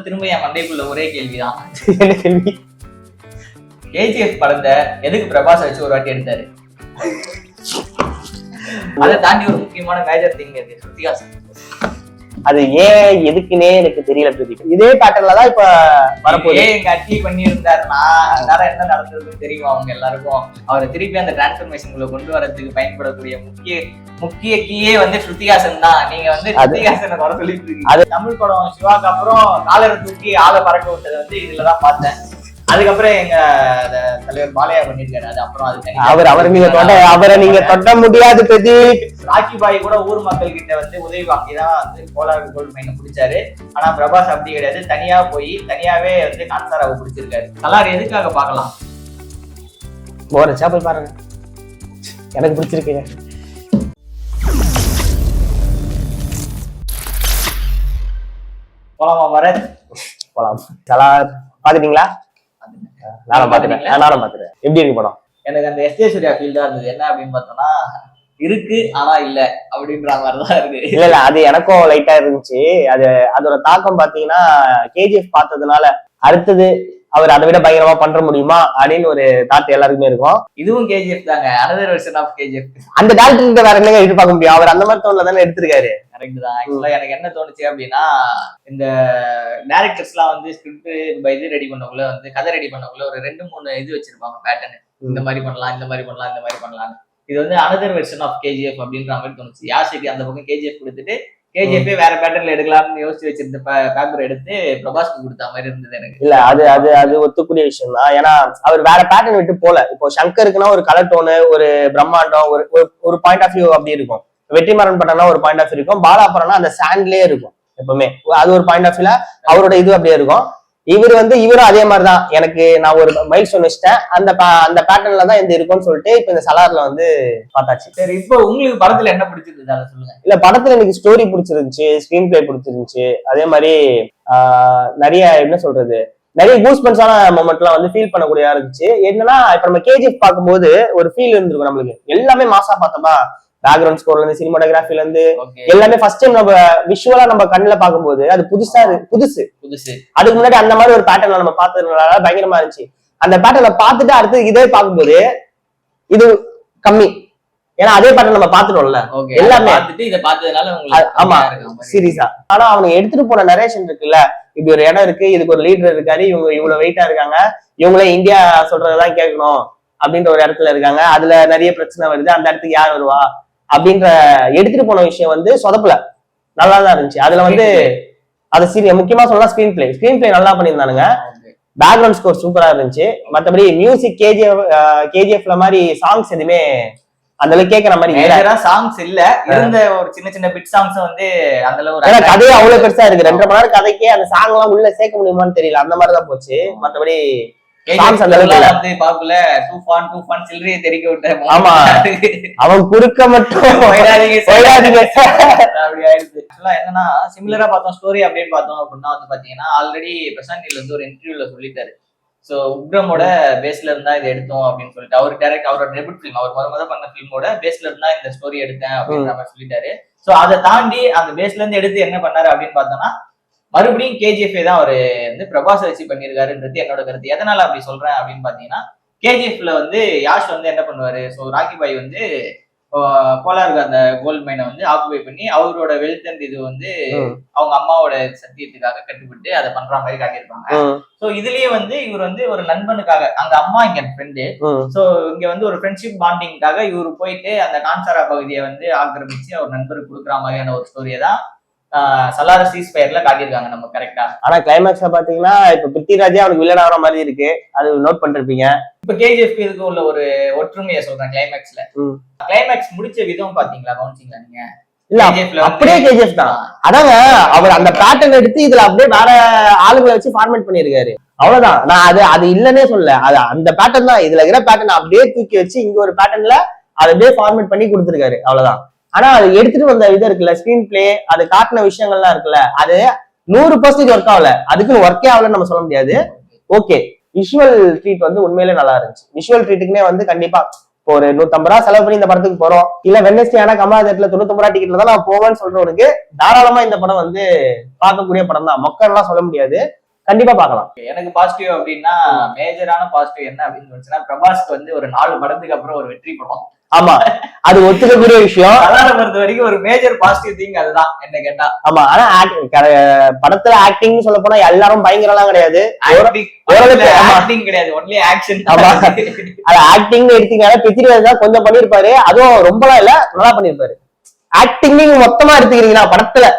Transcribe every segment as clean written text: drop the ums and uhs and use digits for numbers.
திரும்ப என் மண்டைக்குள்ள ஒரே கேள்விதான். என்ன கேள்வி? கேஜிஎஃப் படத்தை எதுக்கு பிரபாஸ் வச்சு ஒரு வாட்டி எடுத்தாரு? அதை தாண்டி ஒரு முக்கியமான மேஜர் திங் இருக்கு, ஸ்ருதிஹாசன். அது ஏன் எதுக்குன்னே எனக்கு தெரியல. இதே பேட்டர்ல தான் இப்ப வரப்போகுது. எங்க அட்டி பண்ணி இருந்தாருன்னா நேரம் என்ன நடந்ததுன்னு தெரியும் அவங்க எல்லாருக்கும். அவரை திருப்பி அந்த டிரான்ஸ்பர்மேஷன்குள்ள கொண்டு வரதுக்கு பயன்படக்கூடிய முக்கிய கீயே வந்து ஸ்ருதிஹாசன் தான். நீங்க வந்து ஸ்ருதிஹாசனை வர சொல்லிட்டு இருக்கீங்க. அது தமிழ் படம் சிவாக்கு அப்புறம் காலரை தூக்கி ஆளை பறக்க விட்டதை வந்து இதுலதான் பார்த்தேன். அதுக்கப்புறம் எங்க தலைவர் பாலையா பண்ணிருக்காரு. அது அப்புறம் அவரை நீங்க தொட்ட முடியாது. ராக்கி பாய் கூட ஊர் மக்கள் கிட்ட வந்து உதவி வாங்கிதான் வந்து கோலார் கோல்டு மைனை பிடிச்சாரு. ஆனா பிரபாஸ் அப்படி கிடையாது, தனியா போய் தனியாவே வந்து கான்சாராவை பிடிச்சிருக்காரு. கலார் எதுக்காக பாக்கலாம்? போறச்சா போய் பாருங்க, எனக்கு பிடிச்சிருக்கீங்க. போலாமா பரத்? போலாம். கலார் பாத்துட்டீங்களா? நானும் பாத்துட்டேன். எப்படி இருக்கு படம்? எனக்கு அந்த எஸ்ஜே சூர்யா ஃபீல் தான் இருந்தது. என்ன அப்படின்னு பார்த்தோம்னா, இருக்கு ஆனா இல்ல அப்படின்ற மாதிரிதான் இருக்கு. இல்ல அது எனக்கும் லைட்டா இருந்துச்சு. அதோட தாக்கம் பாத்தீங்கன்னா கேஜிஎஃப் பார்த்ததுனால அடுத்தது அவர் அதை விட பயங்கரமா பண்ற முடியுமா அப்படின்னு ஒரு தாட் எல்லாருக்குமே இருக்கும். இதுவும் கேஜிஎஃப் தாங்க, அனதர் வெர்ஷன் ஆஃப் கேஜிஎஃப். அந்த டேரக்டர் வேற என்னங்க எதிர்பார்க்க முடியும்? அவர் அந்த மாதிரி தோணல தானே எடுத்திருக்காரு. கரெக்ட் தான். ஆக்சுவலா எனக்கு என்ன தோணுச்சு அப்படின்னா, இந்த டைரக்டர்ஸ் எல்லாம் வந்து ஸ்கிரிப்ட் இது ரெடி பண்ணக்குள்ள வந்து கதை ரெடி பண்ணக்குள்ள ஒரு 2-3 இது வச்சிருப்பாங்க பேட்டர்ன். இந்த மாதிரி பண்ணலாம், இந்த மாதிரி பண்ணலாம், இந்த மாதிரி பண்ணலாம். இது வந்து அனதர் வெர்ஷன் ஆஃப் கேஜிஎஃப் அப்படின்ற மாதிரி தோணுச்சு. யாசிக்கு அந்த பக்கம் கேஜிஎஃப் கொடுத்துட்டு கேஜிஎஃப் வேற பேட்டர்ன்ல எடுக்கலாம்னு யோசிச்சு வச்சிருந்த பேப்பர் எடுத்து பிரபாஸ்க்கு கொடுத்த மாதிரி இருந்தது எனக்கு. இல்ல அது ஒத்துக்கூடிய விஷயம் தான். ஏன்னா அவர் வேற பேட்டர்ன் விட்டு போல. இப்போ சங்கருக்குன்னா ஒரு கலர் டோனு, ஒரு பிரம்மாண்டம், ஒரு பாயிண்ட் ஆஃப் வியூ அப்படி இருக்கும். வெற்றிமாறன் படம்னா ஒரு பாயிண்ட் ஆஃப் வியூ இருக்கும். பாலா படம்னா அந்த சாண்ட்லயே இருக்கும் எப்பவுமே. அது ஒரு பாயிண்ட் ஆஃப் வியூல அவரோட இது அப்படியே இருக்கும். இவரும் அதே மாதிரிதான். நான் ஒரு மைல் ஸ்டோன் வச்சிட்டேன், அந்த பேட்டர்ன்ல தான் எந்த இருக்கும்னு சொல்லிட்டு இப்ப இந்த சலார்ல வந்து பார்த்தாச்சு. சரி, இப்போ உங்களுக்கு படத்துல என்ன பிடிச்சிருந்தது அதை சொல்லுங்க. இல்ல படத்துல எனக்கு ஸ்டோரி பிடிச்சிருந்துச்சு, ஸ்கிரீன் பிளே பிடிச்சிருந்துச்சு. அதே மாதிரி நிறைய என்ன சொல்றது, நிறைய கூஸ்பன்ஸான மொமெண்ட்லாம் வந்து ஃபீல் பண்ணக்கூடியதா இருந்துச்சு. என்னன்னா இப்ப நம்ம கேஜிஎஃப் பார்க்கும்போது ஒரு ஃபீல் இருந்திருக்கும் நம்மளுக்கு. எல்லாமே மாசா பார்த்தோமா, பேக்ரவுண்ட் ஸ்கோர்ல இருந்து சினிமாட்டோகிராஃபில இருந்து எல்லாமே ஃபர்ஸ்ட் டைம் நம்ம விஷுவலா நம்ம கண்ணுல பாக்கும்போது அது புதுசு. அதுக்கு முன்னாடி அந்த மாதிரி ஒரு பேட்டர்ல நம்ம பார்த்ததுனால பயங்கரமா இருந்துச்சு. அந்த பேட்டர்ல பார்த்துட்டு அடுத்து இதே பார்க்கும்போது இது கம்மி. ஏன்னா அதே பேட்டர்ன் நம்ம பார்த்துட்டோம்ல எல்லாமே. ஆமா சீரியஸா. ஆனா அவங்க எடுத்துட்டு போன நரேஷன் இருக்குல்ல, இப்படி ஒரு இடம் இருக்கு, இதுக்கு ஒரு லீடர் இருக்காரு, இவங்க இவ்வளவு வெயிட்டா இருக்காங்க, இவங்களே இந்தியா சொல்றதுதான் கேட்கணும் அப்படின்ற ஒரு இடத்துல இருக்காங்க. அதுல நிறைய பிரச்சனை வருது, அந்த இடத்துக்கு யார் வருவா அப்படின்ற எடுத்துட்டு போன விஷயம் வந்து சொதப்பல, நல்லாதான் இருந்துச்சு. அதுல வந்து அது முக்கியமா சொல்லலாம் ஸ்கிரீன் பிளே நல்லா பண்ணியிருந்தானுங்க. பேக்ரவுண்ட் ஸ்கோர் சூப்பரா இருந்துச்சு. மற்றபடி மியூசிக் கேஜிஎஃப்ல மாதிரி சாங்ஸ் எதுவுமே அந்த அளவுக்கு கேட்கற மாதிரி சாங்ஸ் இல்ல. இருந்த ஒரு சின்ன பிட் சாங்ஸ் வந்து அந்த அளவு கதையே அவ்வளவு பெருசா இருக்கு. 2.5 மணி நேரம் கதைக்கே அந்த சாங் எல்லாம் உள்ள சேர்க்க முடியுமான்னு தெரியல. அந்த மாதிரிதான் போச்சு. மற்றபடி அவன் குறுக்க மட்டும் என்னன்னா சிமிலரா பார்த்தோம் ஸ்டோரி அப்படின்னு பார்த்தோம் அப்படின்னா வந்து பாத்தீங்கன்னா ஆல்ரெடி பிரசாந்த் நீல் வந்து ஒரு இன்டர்வியூல சொல்லிட்டாரு. சோ உக்ரமோட பேஸ்ல இருந்தா இதை எடுத்தோம் அப்படின்னு சொல்லிட்டு அவரோட டெபியூட் ஃபிலிம், அவர் முத பண்ண ஃபிலிமோட பேஸ்ல இருந்தா இந்த ஸ்டோரி எடுத்தேன் அப்படின்ற மாதிரி சொல்லிட்டாரு. சோ அதை தாண்டி அந்த பேஸ்ல இருந்து எடுத்து என்ன பண்ணாரு அப்படின்னு பார்த்தோம்னா மறுபடியும் கேஜிஎஃப் தான் அவரு வந்து பிரபாஸ் வச்சு பண்ணிருக்காருன்றது என்னோட கருத்து. எதனால அப்படி சொல்றேன் அப்படின்னு பாத்தீங்கன்னா, கேஜிஎஃப்ல வந்து யாஷ் வந்து என்ன பண்ணுவாரு, ஸோ ராக்கி பாய் வந்து கோலாருக்கு அந்த கோல்டு மைனை வந்து ஆக்குபை பண்ணி அவரோட வெல்த் அண்ட் இது வந்து அவங்க அம்மாவோட சத்தியத்துக்காக கட்டுப்பட்டு அதை பண்ற மாதிரி காட்டியிருப்பாங்க. சோ இதுலயே வந்து இவர் வந்து ஒரு நண்பனுக்காக, அங்க அம்மா இங்க ஃப்ரெண்டு, சோ இங்க வந்து ஒரு ஃப்ரெண்ட்ஷிப் பாண்டிங்காக இவரு போயிட்டு அந்த கான்சாரா பகுதியை வந்து ஆக்கிரமிச்சு அவர் நண்பருக்கு கொடுக்குற மாதிரியான ஒரு ஸ்டோரியை தான் சலார் சீஸ்ஃபயர்ல காட்டியிருக்காங்க நம்ம. கரெக்டா? ஆனா கிளைமேக்ஸ்ல பாத்தீங்கன்னா இப்ப பிருத்திவிராஜே அவனுக்கு வில்லன் ஆகிற மாதிரி இருக்கு. அது நோட் பண்ணிருப்பீங்க. இப்ப கேஜிஎஃப் இதுக்கு உள்ள ஒரு ஒற்றுமையை சொல்றேன். கிளைமேக்ஸ் முடிச்ச விதம் பாத்தீங்களா, கவனிச்சீங்களா நீங்க? இல்ல அப்படியே கேஜிஎஃப் தான். அதாங்க அவர் அந்த பேட்டர்ன் எடுத்து இதுல அப்படியே வேற ஆளுங்களை வச்சு ஃபார்மேட் பண்ணிருக்காரு. அவ்வளவுதான். நான் அது இல்லன்னே சொல்ல, அது அந்த பேட்டர்ன் தான். இதுல இருக்கிற பேட்டர்ன் அப்படியே தூக்கி வச்சு இங்க ஒரு பேட்டர்ன்ல அதை அப்படியே ஃபார்மேட் பண்ணி கொடுத்துருக்காரு. அவ்வளவுதான். ஆனா அது எடுத்துட்டு வந்த இது இருக்குல்ல, ஸ்கிரீன் பிளே, அது காட்டின விஷயங்கள்லாம் இருக்குல்ல, அது 100% ஒர்க் ஆகல. அதுக்குன்னு ஒர்க்கே ஆகலன்னு நம்ம சொல்ல முடியாது. ஓகே, விஷுவல் ட்ரீட் வந்து உண்மையிலே நல்லா இருந்துச்சு. விஷுவல் ட்ரீட்டுக்குனே வந்து கண்டிப்பா இப்போ ஒரு 150 ரூபா செலவு பண்ணி இந்த படத்துக்கு போறோம், இல்ல வெட்னஸ்டே ஆனா கமலா தேட்டர்ல 99 ரூபா டிக்கெட்ல தான் நான் போவேன்னு சொல்றவனுக்கு தாராளமா இந்த படம் வந்து பார்க்கக்கூடிய படம் தான். மொக்கம்லாம் சொல்ல முடியாது, கண்டிப்பா பார்க்கலாம். எனக்கு பாசிட்டிவ் அப்படின்னா மேஜரான பாசிட்டிவ் என்ன அப்படின்னு சொல்லிச்சுன்னா, பிரபாஸ்க்கு வந்து ஒரு 4 படத்துக்கு அப்புறம் ஒரு வெற்றி படம். ஆமா, அது ஒத்துக்கக்கூடிய விஷயம். அதான் பொறுத்த வரைக்கும் ஒரு மேஜர் பாசிட்டிவ் திங் அதுதான் என்ன கேட்டா. ஆமா, ஆனா படத்துல ஆக்டிங் சொல்ல போனா எல்லாரும் பயங்கரம் எல்லாம் கிடையாது, ஆக்டிங் கிடையாது, ஒன்லி ஆக்ஷன். ஆமா, அது ஆக்டிங் எடுத்தீங்கன்னா பிரித்திவிராஜ் தான் கொஞ்சம் பண்ணிருப்பாரு, அதுவும் ரொம்பலாம் இல்ல, நல்லா பண்ணிருப்பாரு. ஆக்டிங் நீங்க மொத்தமா எடுத்துக்கிறீங்களா படத்துல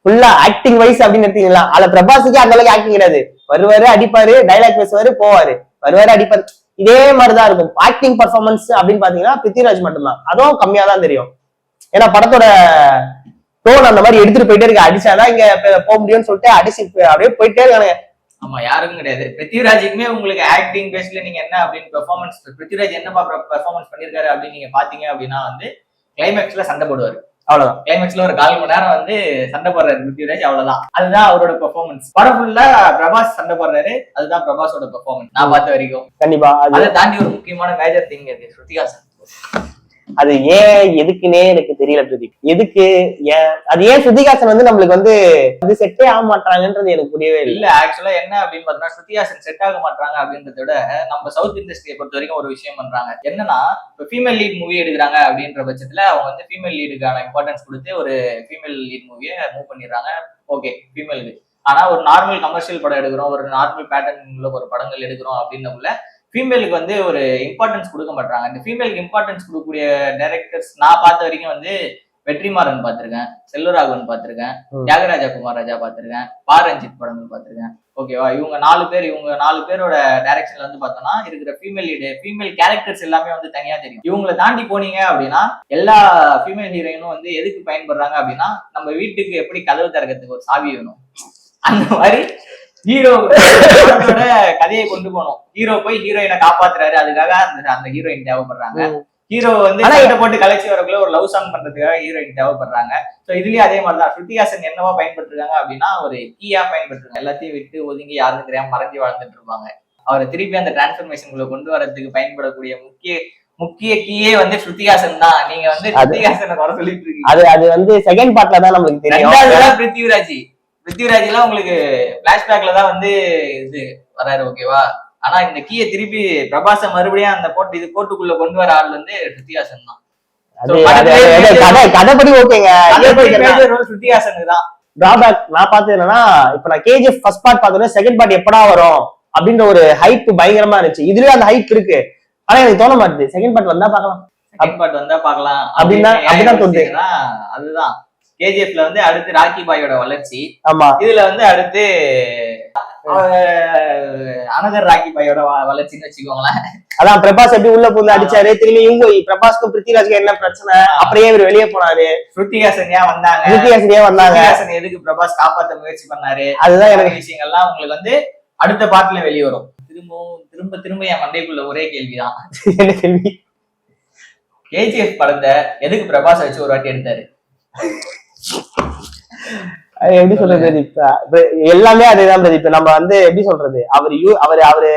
ஃபுல்லா ஆக்டிங் வைஸ் அப்படின்னு எடுத்தீங்களா, அதுல பிரபாஸுக்கு அந்த அளவுக்கு ஆக்டிங் கிடையாது. வருவாரு, அடிப்பாரு, டைலாக் பேசுவாரு, போவாரு, வருவாரு, அடிப்பாரு, இதே மாதிரிதான் இருக்கும். ஆக்டிங் பர்ஃபார்மன்ஸ் அப்படின்னு பாத்தீங்கன்னா பிரித்திவிராஜ் மட்டும்தான், அதுவும் கம்மியா தான் தெரியும். ஏன்னா படத்தோட டோன் அந்த மாதிரி எடுத்துட்டு போயிட்டே இருக்கு, அடிச்சாதான் இங்க போக முடியும்னு சொல்லிட்டு அடிச்சு அப்படியே போயிட்டே இருக்கானுங்க. ஆமா, யாருக்கும் கிடையாது. பிருத்திவிராஜுக்குமே உங்களுக்கு ஆக்டிங் பேஸ்ல நீங்க என்ன அப்படின்னு பெர்ஃபார்மன்ஸ், பிருத்திவிராஜ் என்ன பெர்ஃபார்மன்ஸ் பண்ணிருக்காரு அப்படின்னு நீங்க பாத்தீங்க அப்படின்னா வந்து கிளைமேக்ஸ்ல சண்டை போடுவாரு, அவ்வளவுதான். கிளைமேக்ஸ்ல ஒரு 1/4 மணி நேரம் வந்து சண்டை போடுறாரு பிருத்திவிராஜ், அவ்வளவுதான். அதுதான் அவரோட பெர்ஃபார்மன்ஸ். படம் ஃபுல்லா பிரபாஸ் சண்டை போடுறாரு, அதுதான் பிரபாஸோட பெர்ஃபார்மன்ஸ் நான் பார்த்த வரைக்கும். கண்டிப்பா அதை தாண்டி ஒரு முக்கியமான மேஜர் திங் இருக்கு, ஸ்ருதிஹாசன். அது ஏன் எதுக்குன்னே எனக்கு தெரியல பிரதீப். எதுக்கு ஏன் அது ஏன் ஸ்ருதிஹாசன் வந்து நம்மளுக்கு வந்து செட்டே ஆக மாட்டாங்கன்றது எனக்கு புரியவே இல்லை. ஆக்சுவலா என்ன அப்படின்னு பாத்தீங்கன்னா, ஸ்ருதிஹாசன் செட் ஆக மாட்டாங்க அப்படின்றத விட நம்ம சவுத் இண்டஸ்ட்ரியை பொறுத்த வரைக்கும் ஒரு விஷயம் பண்றாங்க. என்னன்னா, இப்போ ஃபீமேல் லீட் மூவி எடுக்கிறாங்க அப்படின்ற பட்சத்துல அவங்க வந்து ஃபீமேல் லீடுக்கான இம்பார்ட்டன்ஸ் கொடுத்து ஒரு ஃபீமேல் லீட் மூவியை மூவ் பண்ணிடுறாங்க. ஓகே, ஃபீமேலுக்கு. ஆனா ஒரு நார்மல் கமர்ஷியல் படம் எடுக்கிறோம், ஒரு நார்மல் பேட்டர்ன்ல ஒரு படங்கள் எடுக்கிறோம் அப்படின்னக்குள்ள ஃபீமேலுக்கு வந்து ஒரு இம்பார்ட்டன்ஸ் கொடுக்க மாட்டாங்க. இந்த ஃபீமேலுக்கு இம்பார்ட்டன்ஸ் கொடுக்கக்கூடிய டைரக்டர்ஸ் நான் பார்த்த வரைக்கும் வந்து வெற்றிமாறன் பார்த்திருக்கேன், செல்வராகவன் பார்த்திருக்கேன், தியாகராஜா குமாரராஜா பார்த்திருக்கேன், ரஞ்சித் படங்கள் பார்த்திருக்கேன். ஓகேவா, இவங்க 4 பேரோட டைரக்ஷன்ல வந்து பார்த்தோம்னா இருக்கிற ஃபீமேல் லீடு, ஃபீமேல் கேரக்டர்ஸ் எல்லாமே வந்து தனியா தெரியும். இவங்களை தாண்டி போனீங்க அப்படின்னா எல்லா ஃபீமேல் ஹீரோயினும் வந்து எதுக்கு பயன்படுறாங்க அப்படின்னா, நம்ம வீட்டுக்கு எப்படி கதவு திறக்கிறதுக்கு ஒரு சாவி வேணும், அந்த மாதிரி ஹீரோ கதையை கொண்டு போனோம். ஹீரோ போய் ஹீரோயினை காப்பாத்துறாரு, அதுக்காக அந்த ஹீரோயின் தேவைப்படுறாங்க. ஹீரோ வந்து கைட்ட போட்டு கலைச்சி வரக்குள்ள ஒரு லவ் சாங் பண்றதுக்காக ஹீரோயின் தேவைப்படுறாங்க. சோ இதுலயும் அதே மாதிரிதான் ஸ்ருதிஹாசன் என்னவா பயன்படுத்திருக்காங்க அப்படின்னா ஒரு கீயா பயன்படுத்துறாங்க. எல்லாத்தையும் விட்டு ஒதுங்கி யாருன்னு தெரியாம மறைஞ்சு வாழ்ந்துட்டு இருப்பாங்க. அவரை திருப்பி அந்த டிரான்ஸ்பர்மேஷனுக்குள்ள கொண்டு வரதுக்கு பயன்படக்கூடிய முக்கிய கீயே வந்து ஸ்ருதிஹாசன் தான். நீங்க வந்து ஸ்ருதிஹாசனை குறை சொல்லிட்டு இருக்கீங்க. அது வந்து செகண்ட் பார்ட்ல தான் நமக்கு தெரியும். பிருத்திவிராஜ் எல்லாம் உங்களுக்கு பிளாஷ்பேக்ல தான் வந்து இது வராரு, ஓகேவா. ஆனா இந்த கீயை திருப்பி பிரபாச மறுபடியும் அந்த கோட்டுக்குள்ள கொண்டு வர ஆள் வந்து ஸ்ருதிஹாசன் தான். கதைப்படி ஓகேங்க, ஸ்ருதிஹாசனுக்கு தான் டிராபேக். நான் பார்த்தது என்னன்னா, இப்ப நான் கேஜிஎஃப் ஃபர்ஸ்ட் பார்ட் பார்த்தோன்னா செகண்ட் பார்ட் எப்படா வரும் அப்படின்ற ஒரு ஹைப் பயங்கரமா இருந்துச்சு. இதுலயும் அந்த ஹைப் இருக்கு, ஆனா எனக்கு தோண மாட்டேது செகண்ட் பார்ட் வந்தா பாக்கலாம், அப்படிதான் தோணுது. அதுதான் கேஜிஎஃப்ல வந்து அடுத்து ராக்கி பாயோட வளர்ச்சி, ஆமா. இதுல வந்து அடுத்து அனதர் ராக்கி பாயோட வளர்ச்சின்னு வச்சுக்கோங்களேன். அதான் பிரபாஸ் எப்படி உள்ள பூந்து அடிச்சாரு, திரும்பி இவங்க பிரபாஸ்க்கும் பிருத்திவிராஜ்க்கு என்ன பிரச்சனை, அப்புறம் இவர் வெளியே போனாரு, ஸ்ருதிஹாசன் ஏன் வந்தாங்க, எதுக்கு பிரபாஸ் காப்பாற்ற முயற்சி பண்ணாரு, அதுதான் எனக்கு விஷயங்கள்லாம் உங்களுக்கு வந்து அடுத்த பாட்டுல வெளியே வரும். திரும்ப என் மண்டைக்குள்ள ஒரே கேள்விதான், என்ன கேள்வி? கேஜிஎஃப் படத்தை எதுக்கு பிரபாஸ் வச்சு ஒரு வாட்டி எடுத்தாரு? எப்படி சொல்றது, எல்லாமே அதேதான் பிரதீப். நம்ம வந்து எப்படி சொல்றது, அவரு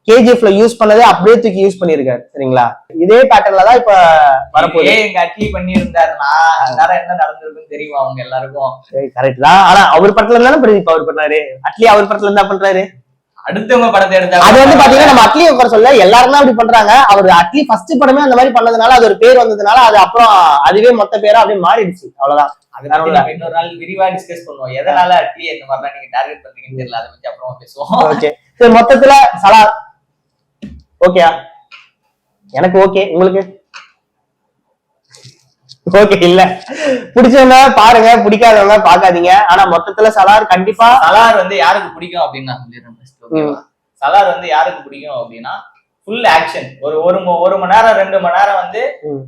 கேஜிஎஃப்ல யூஸ் பண்ணதே அப்படியே தூக்கி யூஸ் பண்ணிருக்காரு, சரிங்களா? இதே பேட்டர்ன்ல தான் இப்ப வரப்போகுது. எங்க அட்லி பண்ணி இருந்தாருன்னா அதனால என்ன நடந்திருக்குன்னு தெரியுமா அவங்க எல்லாருக்கும்? கரெக்ட் தான். ஆனா அவர் படத்துல இருந்தாலும் பிரதீப் அவர் பண்ணாரு, அட்லி அவர் படத்துல இருந்தா பண்றாரு. அடுத்தவங்க படத்தை எடுத்தாங்க. அது வந்து பாத்தீங்கன்னா நம்ம அட்லி உட்கார சொல்ல எல்லாரும் தான் அப்படி பண்றாங்க. அவர் அட்லி ஃபர்ஸ்ட் படமே அந்த மாதிரி பண்ணதுனால அது ஒரு பேர் வந்ததுனால அது அப்புறம் அதுவே மொத்த பேரா அப்படியே மாறிடுச்சு, அவ்வளவுதான். அதனால இன்னொரு நாள் விரிவா டிஸ்கஸ் பண்ணுவோம், எதனால அட்லி இந்த மாதிரிலாம் நீங்க டார்கெட் பண்றீங்கன்னு தெரியல, அதை பத்தி அப்புறமா பேசுவோம். ஓகே, சரி. மொத்தத்துல சலார் ஓகேயா? எனக்கு ஓகே, உங்களுக்கு ஓகே இல்ல? பிடிச்சவங்க பாருங்க, பிடிக்காதவங்க பாக்காதீங்க. ஆனா மொத்தத்துல சலார் கண்டிப்பா. சலார் வந்து யாருக்கு பிடிக்கும் அப்படின்னு நான் சொல்லிடுறேன். சலார் வந்து யாருக்கு பிடிக்கும் அப்படின்னா ஃபுல் ஆக்ஷன், ஒரு மணி நேரம் 2 மணி நேரம் வந்து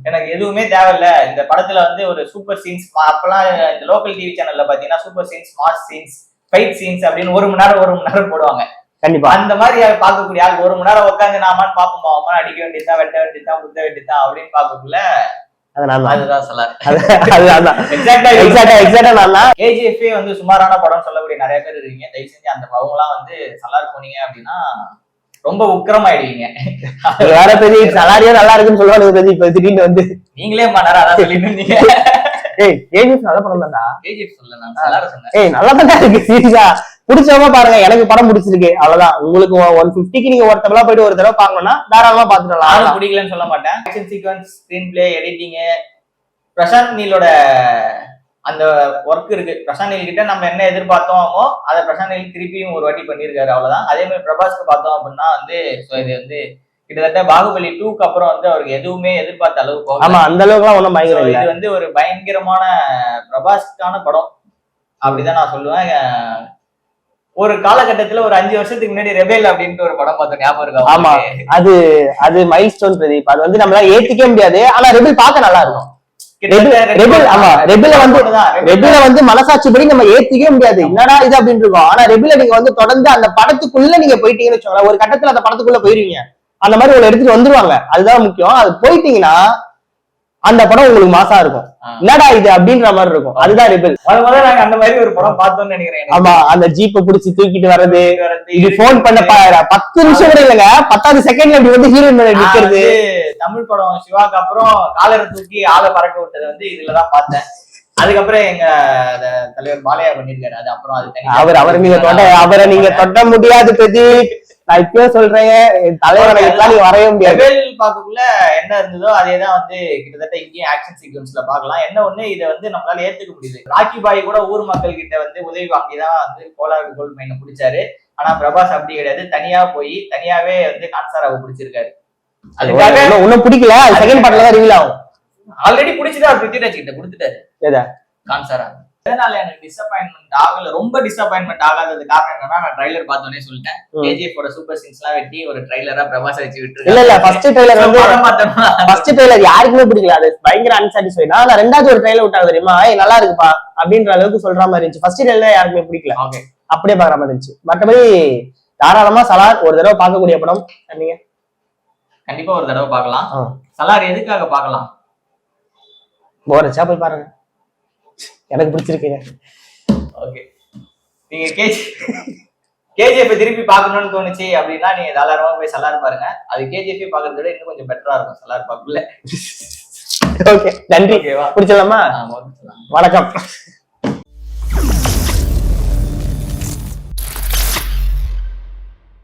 எனக்கு எதுவுமே தேவையில்ல. இந்த படத்துல வந்து ஒரு சூப்பர் சீன்ஸ், அப்பெல்லாம் இந்த லோக்கல் டிவி சேனல்ல பாத்தீங்கன்னா super scenes, mass scenes, fight scenes அப்படின்னு 1 மணி நேரம் போடுவாங்க. கண்டிப்பா அந்த மாதிரி பார்க்கக்கூடிய ஆள் 1 மணி நேரம் உட்காந்து நாமான்னு பாப்போமா, அம்மா அடிக்க வேண்டியதா, வெட்ட வேண்டியதா, முத்த வேண்டியதா அப்படின்னு பாக்கக்குள்ள அதுதான் சலார். கேஜிஎஃப் வந்து சுமாரான படம் சொல்லக்கூடிய நிறைய பேர் இருக்கீங்க. தயவு செஞ்சு அந்த அவங்கலாம் வந்து சலார் போனீங்க அப்படின்னா ரொம்ப உக்கிரமாயிடுவீங்க. நீங்க வேற பிரதீப் சலாரியா நல்லா இருக்குன்னு சொல்லுவாங்க பிரதீப், இப்ப திடீர்னு வந்து நீங்களே மன்னாரா அதான் சொல்லிட்டு இருந்தீங்க. ஏய் கேஜிஎஃப் நல்ல படம் தான்டா. கேஜிஎஃப் சொல்ல நான் சலார சொன்னேன். ஏய் நல்லா தான் இருக்கு சீரியஸா. பிடிச்சவங்க பாருங்க, எனக்கு படம் பிடிச்சிருக்கு அவ்வளவுதான். உங்களுக்கு 150க்கு நீங்க ஒருத்தவங்களா போயிட்டு ஒரு தடவை பாக்கணும்னா தாராளமா பாத்துட்டு நானும் வரலாம். பிடிக்கலன்னு சொல்ல மாட்டேன். Action sequence, screen play, editing, Prashanth நீலோட அந்த ஒர்க் இருக்கு. பிரசாந்த் நீல் கிட்ட நம்ம என்ன எதிர்பார்த்தோமோ அதை பிரசாந்த் நீல் திருப்பியும் ஒரு வாட்டி பண்ணியிருக்காரு, அவ்வளவுதான். அதே மாதிரி பிரபாஸ்க்கு பார்த்தோம் அப்படின்னா வந்து இது வந்து கிட்டத்தட்ட பாகுபலி 2க்கு அப்புறம் வந்து அவருக்கு எதுவுமே எதிர்பார்த்த அளவு போகல. ஆமா, அந்த அளவுக்கு எல்லாம் ஒண்ணும் பயங்கரம் இல்ல. இது வந்து ஒரு பயங்கரமான பிரபாஸ்க்கான படம் அப்படிதான் நான் சொல்லுவேன். ஒரு காலகட்டத்துல ஒரு 5 வருஷத்துக்கு முன்னாடி ரெபேல் அப்படின்ட்டு ஒரு படம் பார்த்தோம், ஞாபகம் இருக்கா? ஆமா, அது மைல் ஸ்டோன் பிரதீப். அது வந்து நம்மளால ஏத்துக்கவே முடியாது. ஆனா ரெபேல் பார்க்க நல்லா இருக்கும். ரெபேல வந்து மனசாட்சிப்படி நம்ம ஏத்துக்கவே முடியாது, என்னடா இது அப்படின்னு இருக்கும். ஆனா ரெபேல நீங்க வந்து தொடர்ந்து அந்த படத்துக்குள்ள நீங்க போயிட்டீங்கன்னு வச்சுக்கோங்களேன், ஒரு கட்டத்துல அந்த படத்துக்குள்ள போயிருவீங்க. அந்த மாதிரி ஒரு எடுத்துட்டு வந்துருவாங்க, அதுதான் முக்கியம். அது போயிட்டீங்கன்னா அந்த படம் உங்களுக்கு மாசா இருக்கும். என்னடா இது அப்படின்ற மாதிரி இருக்கும். அதுதான் ரெபேல். நாங்க அந்த மாதிரி ஒரு படம் பார்த்தோம்னு நினைக்கிறேன். ஆமா, அந்த ஜீப்பை புடிச்சு தூக்கிட்டு வர்றது, இது போன் பண்ண 10 நிமிஷம் கூட இல்லைங்க, 10வது செகண்ட்ல இப்படி வந்து ஹீரோயின் நிக்கிறது. தமிழ் படம் சிவாக்கு அப்புறம் காலரை தூக்கி ஆளை பறக்க விட்டது வந்து இதுலதான் பார்த்தேன். அதுக்கப்புறம் எங்க தலைவர் பாலையா பண்ணிருக்காரு. அது அப்புறம் அது அவரை நீங்க தொட்ட முடியாது பிரதீப். நான் இப்பயே சொல்றேன், தலைவரை நீங்க வரைய முடியாது. பார்க்கக்குள்ள என்ன இருந்ததோ அதேதான் வந்து கிட்டத்தட்ட இங்கேயும் ஆக்ஷன் சீக்வன்ஸ்ல பாக்கலாம். என்ன ஒண்ணு, இதை வந்து நம்மளால ஏத்துக்க முடியுது. ராக்கி பாய் கூட ஊர் மக்கள் கிட்ட வந்து உதவி வாங்கிதான் வந்து கோலார் கோல்ட் மைனை பிடிச்சாரு. ஆனா பிரபாஸ் அப்படி கிடையாது, தனியா போய் தனியாவே வந்து கான்சாராவை பிடிச்சிருக்காரு. அதுக்காக ஒன்னும் பிடிக்கல, செகண்ட் பார்ட்ல தான் ரிவீல் ஆகும். ஆல்ரெடி பிடிச்சிட்டு அவர் பிரித்திராஜ் கிட்ட கொடுத்துட்டாரு கான்சாரா. அதனால எனக்கு டிசப்பாயின்மெண்ட் ஆகல. ரொம்ப டிசப்பாயின்மெண்ட் ஆகாதது காரணம் என்னன்னா, நான் ட்ரைலர் பார்த்தோன்னே சொல்லிட்டேன், கேஜிஎஃப் ஓட சூப்பர் சீன்ஸ் எல்லாம் வெட்டி ஒரு ட்ரைலரா பிரபாஸ் வச்சு விட்டு. இல்ல ஃபர்ஸ்ட் ட்ரைலர் வந்து ஃபர்ஸ்ட் ட்ரைலர் யாருக்குமே பிடிக்கல, அது பயங்கர அன்சாட்டிஸ்ஃபைட். நான் ரெண்டாவது ஒரு ட்ரைலர் விட்டாங்க தெரியுமா, நல்லா இருக்குப்பா அப்படின்ற அளவுக்கு சொல்ற மாதிரி இருந்துச்சு. ஃபர்ஸ்ட் ட்ரைலர் யாருக்குமே பிடிக்கல, அப்படியே பாக்குற மாதிரி இருந்துச்சு. மற்றபடி தாராளமா சலார் ஒரு தடவை பார்க்கக்கூடிய படம். நீங்க கண்டிப்பா ஒரு தடவை பார்க்கலாம். சலார் எதுக்காக பார்க்கலாம்? போறச்சா போய் பாருங்க, எனக்கு பிடிச்சிருக்கீங்க. ஓகே, நீங்க கேஜிஎஃப் திருப்பி பார்க்கணும்னு தோணுச்சு அப்படின்னா நீங்க தாராளமா போய் சலார் பாருங்க. அது கேஜிஎஃப் பார்க்கறத விட இன்னும் கொஞ்சம் பெட்டரா இருக்கும் சலார் பார்க்கல. ஓகே, நன்றி. பிடிச்சலாமா? வணக்கம்.